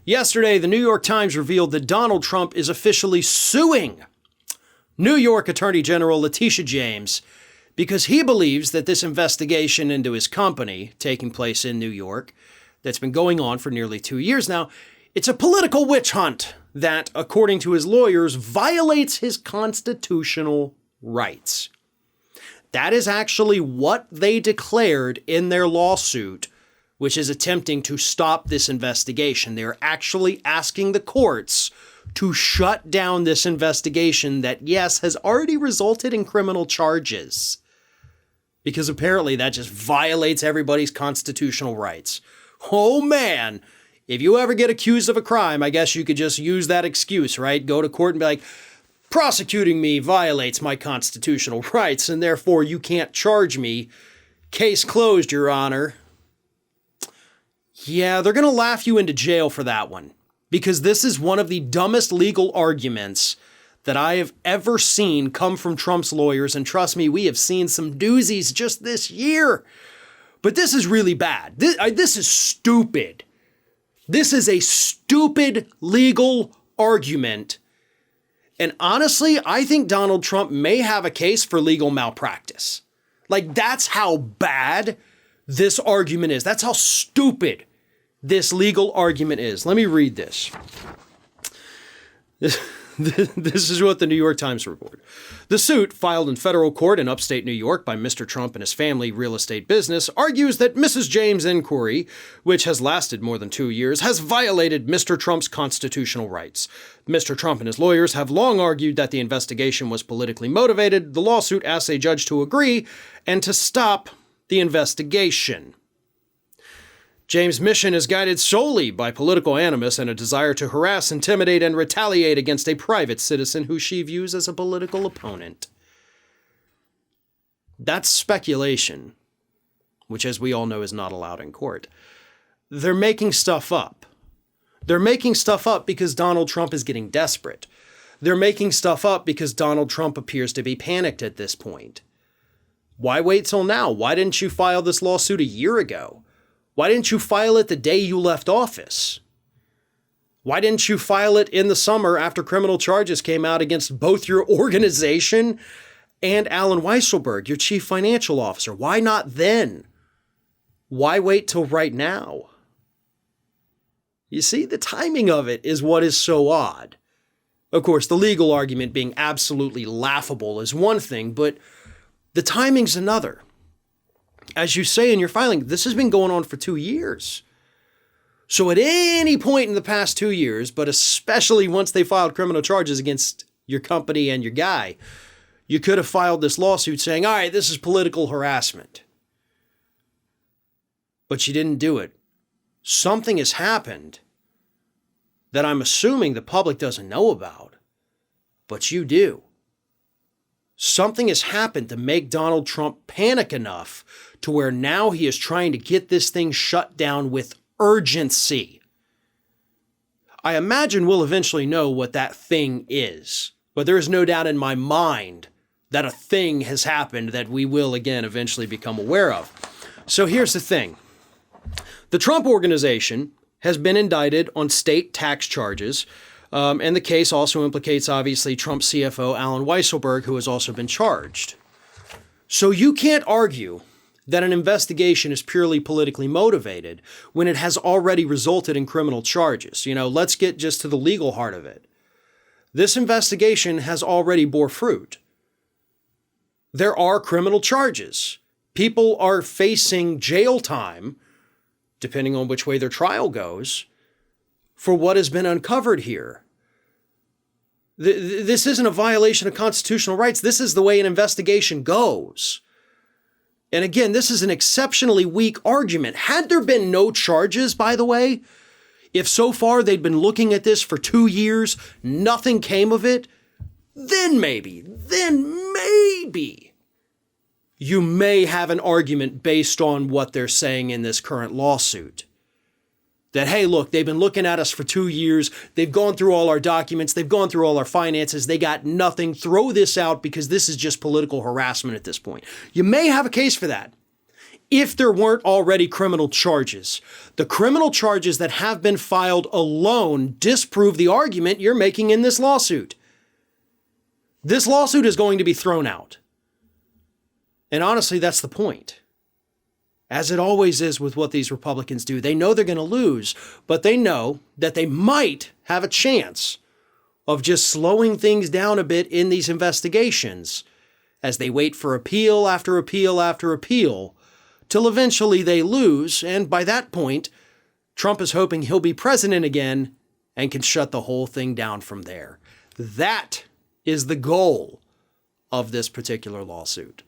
Yesterday, the New York Times revealed that Donald Trump is officially suing New York Attorney General Latisha James because he believes that this investigation into his company, taking place in New York, that's been going on for nearly 2 years now, it's a political witch hunt that, according to his lawyers, violates his constitutional rights. That is actually what they declared in their lawsuit, which is attempting to stop this investigation. They're actually asking the courts to shut down this investigation that, yes, has already resulted in criminal charges. Because apparently that just violates everybody's constitutional rights. Oh man, if you ever get accused of a crime, I guess you could just use that excuse, right? Go to court and be like, prosecuting me violates my constitutional rights, and therefore you can't charge me. Case closed, Your Honor. Yeah, they're going to laugh you into jail for that one, because this is one of the dumbest legal arguments that I have ever seen come from Trump's lawyers, and trust me, we have seen some doozies just this year. But this is really bad. This is stupid. This is a stupid legal argument. And honestly, I think Donald Trump may have a case for legal malpractice. Like, that's how bad this argument is. That's how stupid this legal argument is. Let me read this. This is what the New York Times reported. The suit, filed in federal court in upstate New York by Mr. Trump and his family real estate business, argues that Mrs. James' inquiry, which has lasted more than 2 years, has violated Mr. Trump's constitutional rights. Mr. Trump and his lawyers have long argued that the investigation was politically motivated. The lawsuit asks a judge to agree and to stop the investigation. James' mission is guided solely by political animus and a desire to harass, intimidate, and retaliate against a private citizen who she views as a political opponent. That's speculation, which, as we all know, is not allowed in court. They're making stuff up. They're making stuff up because Donald Trump is getting desperate. They're making stuff up because Donald Trump appears to be panicked at this point. Why wait till now? Why didn't you file this lawsuit a year ago? Why didn't you file it the day you left office? Why didn't you file it in the summer after criminal charges came out against both your organization and Alan Weisselberg, your chief financial officer? Why not then? Why wait till right now? You see, the timing of it is what is so odd. Of course, the legal argument being absolutely laughable is one thing, but the timing's another. As you say in your filing, this has been going on for 2 years. So at any point in the past 2 years, but especially once they filed criminal charges against your company and your guy, you could have filed this lawsuit saying, all right, this is political harassment. But you didn't do it. Something has happened that I'm assuming the public doesn't know about, but you do. Something has happened to make Donald Trump panic enough to where now he is trying to get this thing shut down with urgency. I imagine we'll eventually know what that thing is, but there is no doubt in my mind that a thing has happened that we will again eventually become aware of. So here's the thing. The Trump Organization has been indicted on state tax charges. And the case also implicates, obviously, Trump CFO Alan Weisselberg, who has also been charged. So you can't argue that an investigation is purely politically motivated when it has already resulted in criminal charges. You know, let's get just to the legal heart of it. This investigation has already bore fruit. There are criminal charges. People are facing jail time, depending on which way their trial goes, for what has been uncovered here. This isn't a violation of constitutional rights. This is the way an investigation goes. And again, this is an exceptionally weak argument. Had there been no charges, by the way, if so far they'd been looking at this for 2 years, nothing came of it, then maybe you may have an argument based on what they're saying in this current lawsuit. That, hey, look, they've been looking at us for 2 years. They've gone through all our documents. They've gone through all our finances. They got nothing. Throw this out because this is just political harassment at this point. You may have a case for that. if there weren't already criminal charges. The criminal charges that have been filed alone disprove the argument you're making in this lawsuit. This lawsuit is going to be thrown out. And honestly, that's the point. As it always is with what these Republicans do. They know they're going to lose, but they know that they might have a chance of just slowing things down a bit in these investigations as they wait for appeal after appeal after appeal, till eventually they lose, and by that point, Trump is hoping he'll be president again and can shut the whole thing down from there. That is the goal of this particular lawsuit.